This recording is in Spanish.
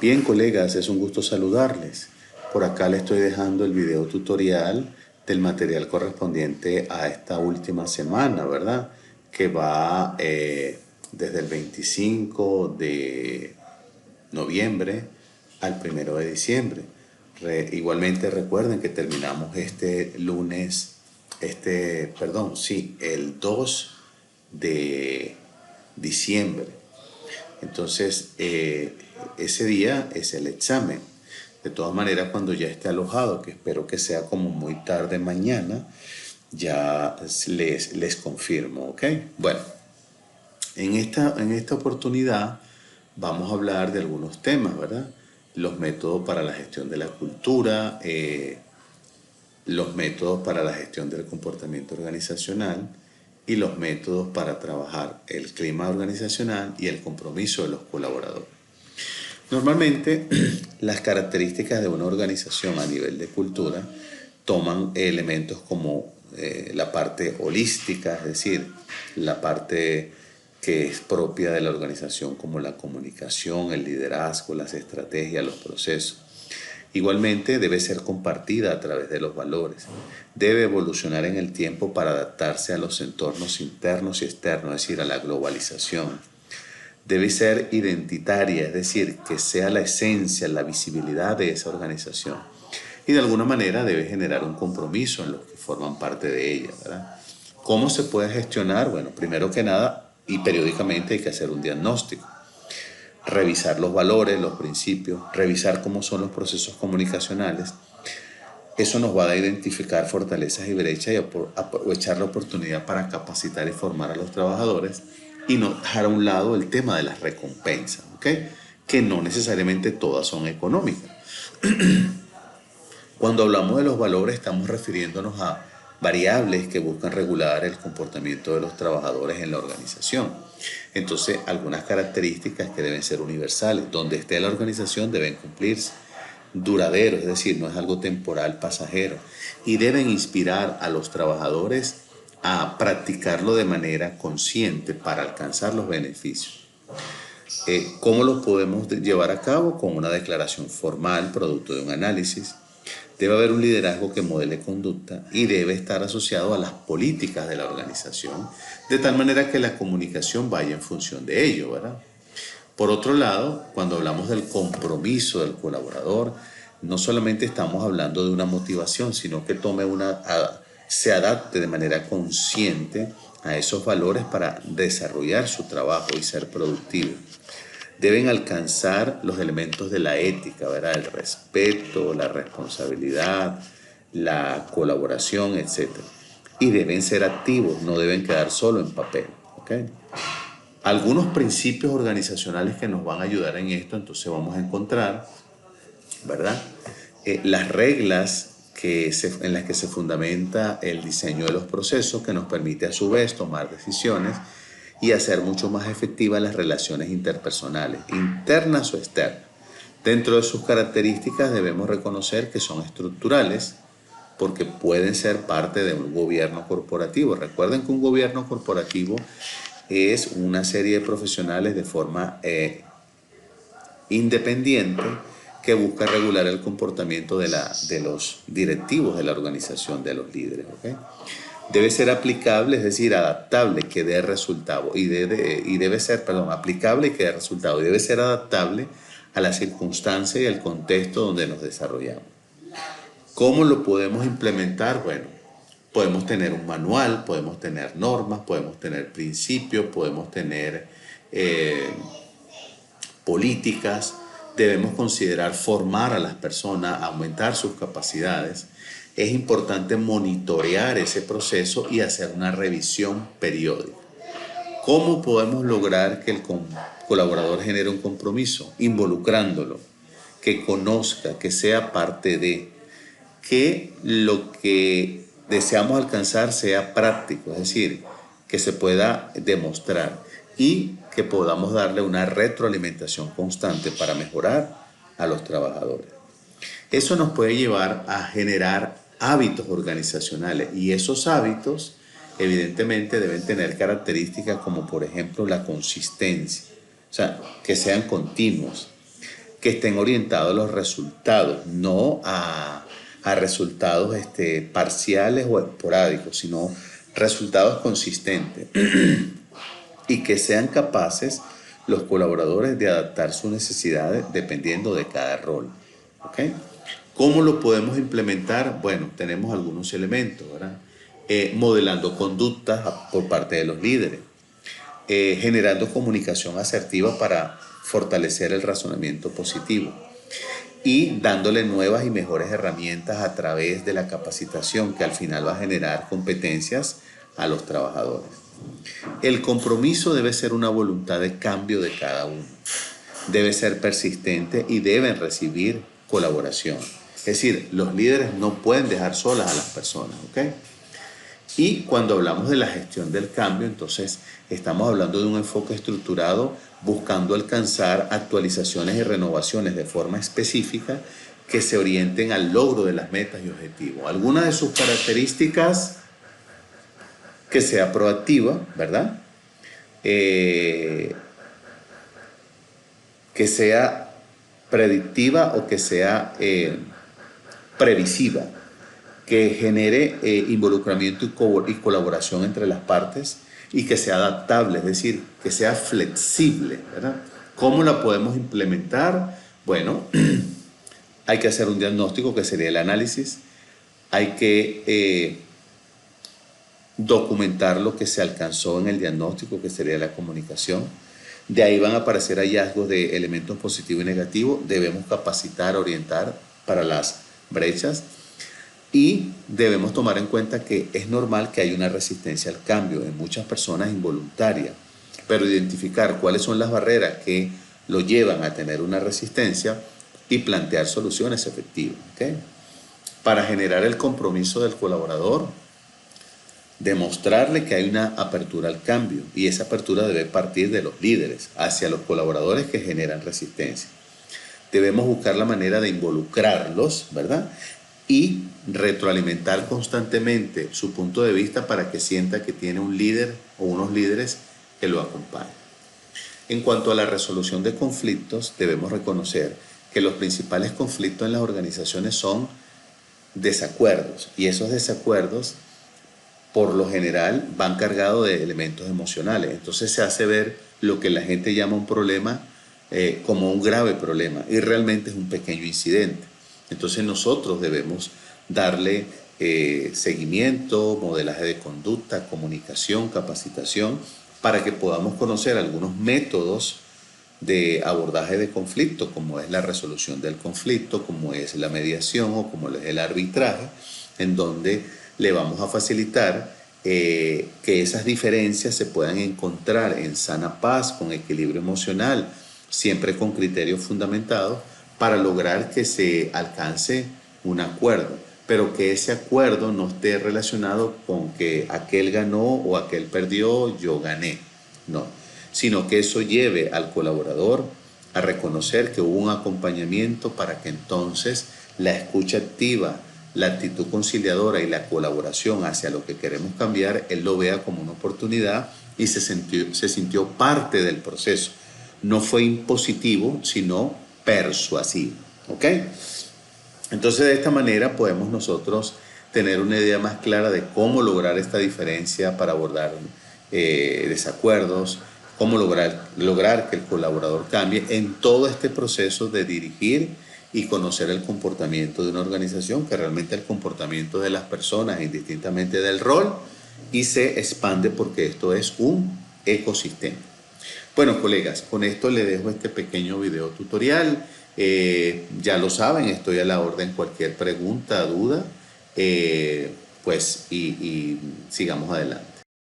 Bien, colegas, es un gusto saludarles. Por acá les estoy dejando el video tutorial del material correspondiente a esta última semana, ¿verdad? Que va desde el 25 de noviembre al 1 de diciembre. Igualmente recuerden que terminamos este lunes, perdón, sí, el 2 de diciembre. Entonces, ese día es el examen. De todas maneras, cuando ya esté alojado, que espero que sea como muy tarde mañana, ya les confirmo, ¿ok? Bueno, en esta oportunidad vamos a hablar de algunos temas, ¿verdad? Los métodos para la gestión de la cultura, los métodos para la gestión del comportamiento organizacional y los métodos para trabajar el clima organizacional y el compromiso de los colaboradores. Normalmente, las características de una organización a nivel de cultura toman elementos como la parte holística, es decir, la parte que es propia de la organización como la comunicación, el liderazgo, las estrategias, los procesos. Igualmente debe ser compartida a través de los valores. Debe evolucionar en el tiempo para adaptarse a los entornos internos y externos, es decir, a la globalización. Debe ser identitaria, es decir, que sea la esencia, la visibilidad de esa organización. Y de alguna manera debe generar un compromiso en los que forman parte de ella, ¿verdad? ¿Cómo se puede gestionar? Bueno, primero que nada y periódicamente hay que hacer un diagnóstico, revisar los valores, los principios, revisar cómo son los procesos comunicacionales. Eso nos va a identificar fortalezas y brechas y aprovechar la oportunidad para capacitar y formar a los trabajadores y no dejar a un lado el tema de las recompensas, ¿ok? Que no necesariamente todas son económicas. Cuando hablamos de los valores estamos refiriéndonos a variables que buscan regular el comportamiento de los trabajadores en la organización. Entonces, algunas características que deben ser universales, donde esté la organización deben cumplirse, duraderos, es decir, no es algo temporal, pasajero, y deben inspirar a los trabajadores a practicarlo de manera consciente para alcanzar los beneficios. ¿Cómo los podemos llevar a cabo? Con una declaración formal, producto de un análisis. Debe haber un liderazgo que modele conducta y debe estar asociado a las políticas de la organización, de tal manera que la comunicación vaya en función de ello, ¿verdad? Por otro lado, cuando hablamos del compromiso del colaborador, no solamente estamos hablando de una motivación, sino que se adapte de manera consciente a esos valores para desarrollar su trabajo y ser productivo. Deben alcanzar los elementos de la ética, ¿verdad? El respeto, la responsabilidad, la colaboración, etc. Y deben ser activos, no deben quedar solo en papel, ¿ok? Algunos principios organizacionales que nos van a ayudar en esto, entonces vamos a encontrar, ¿verdad? Las reglas en las que se fundamenta el diseño de los procesos, que nos permite a su vez tomar decisiones y hacer mucho más efectivas las relaciones interpersonales, internas o externas. Dentro de sus características debemos reconocer que son estructurales porque pueden ser parte de un gobierno corporativo. Recuerden que un gobierno corporativo es una serie de profesionales de forma independiente que busca regular el comportamiento de los directivos de la organización, de los líderes, ¿ok? Debe ser aplicable, es decir, adaptable, que dé resultado, aplicable y que dé resultado, y debe ser adaptable a la circunstancia y al contexto donde nos desarrollamos. ¿Cómo lo podemos implementar? Bueno, podemos tener un manual, podemos tener normas, podemos tener principios, podemos tener políticas. Debemos considerar formar a las personas, aumentar sus capacidades. Es importante monitorear ese proceso y hacer una revisión periódica. ¿Cómo podemos lograr que el colaborador genere un compromiso? Involucrándolo, que conozca, que sea parte de, que lo que deseamos alcanzar sea práctico, es decir, que se pueda demostrar y que podamos darle una retroalimentación constante para mejorar a los trabajadores. Eso nos puede llevar a generar hábitos organizacionales y esos hábitos evidentemente deben tener características como por ejemplo la consistencia, o sea, que sean continuos, que estén orientados a los resultados, no a resultados parciales o esporádicos, sino resultados consistentes y que sean capaces los colaboradores de adaptar sus necesidades dependiendo de cada rol. ¿Ok? ¿Cómo lo podemos implementar? Bueno, tenemos algunos elementos, ¿verdad? Modelando conductas por parte de los líderes, generando comunicación asertiva para fortalecer el razonamiento positivo y dándole nuevas y mejores herramientas a través de la capacitación que al final va a generar competencias a los trabajadores. El compromiso debe ser una voluntad de cambio de cada uno. Debe ser persistente y deben recibir colaboración. Es decir, los líderes no pueden dejar solas a las personas, ¿ok? Y cuando hablamos de la gestión del cambio, entonces estamos hablando de un enfoque estructurado buscando alcanzar actualizaciones y renovaciones de forma específica que se orienten al logro de las metas y objetivos. Algunas de sus características: que sea proactiva, ¿verdad? Que sea predictiva o que sea previsiva, que genere involucramiento y colaboración entre las partes y que sea adaptable, es decir, que sea flexible, ¿verdad? ¿Cómo la podemos implementar? Bueno, hay que hacer un diagnóstico, que sería el análisis. Hay que documentar lo que se alcanzó en el diagnóstico, que sería la comunicación. De ahí van a aparecer hallazgos de elementos positivos y negativos. Debemos capacitar, orientar para las brechas. Y debemos tomar en cuenta que es normal que haya una resistencia al cambio en muchas personas involuntaria, pero identificar cuáles son las barreras que lo llevan a tener una resistencia y plantear soluciones efectivas, ¿okay? Para generar el compromiso del colaborador, demostrarle que hay una apertura al cambio, y esa apertura debe partir de los líderes hacia los colaboradores que generan resistencia. Debemos buscar la manera de involucrarlos, ¿verdad? Y retroalimentar constantemente su punto de vista para que sienta que tiene un líder o unos líderes que lo acompañen. En cuanto a la resolución de conflictos, debemos reconocer que los principales conflictos en las organizaciones son desacuerdos, y esos desacuerdos por lo general van cargados de elementos emocionales. Entonces se hace ver lo que la gente llama un problema como un grave problema, y realmente es un pequeño incidente. Entonces nosotros debemos darle seguimiento, modelaje de conducta, comunicación, capacitación, para que podamos conocer algunos métodos de abordaje de conflicto, como es la resolución del conflicto, como es la mediación o como es el arbitraje, en donde le vamos a facilitar que esas diferencias se puedan encontrar en sana paz, con equilibrio emocional, siempre con criterios fundamentados, para lograr que se alcance un acuerdo, pero que ese acuerdo no esté relacionado con que aquel ganó o aquel perdió, yo gané, no, sino que eso lleve al colaborador a reconocer que hubo un acompañamiento para que entonces la escucha activa, la actitud conciliadora y la colaboración hacia lo que queremos cambiar, él lo vea como una oportunidad y se sintió parte del proceso. No fue impositivo, sino persuasivo, ¿ok? Entonces, de esta manera podemos nosotros tener una idea más clara de cómo lograr esta diferencia para abordar desacuerdos, cómo lograr que el colaborador cambie en todo este proceso de dirigir y conocer el comportamiento de una organización, que realmente el comportamiento de las personas, indistintamente del rol, y se expande porque esto es un ecosistema. Bueno, colegas, con esto les dejo este pequeño video tutorial. Ya lo saben, estoy a la orden. Cualquier pregunta, duda, pues sigamos adelante.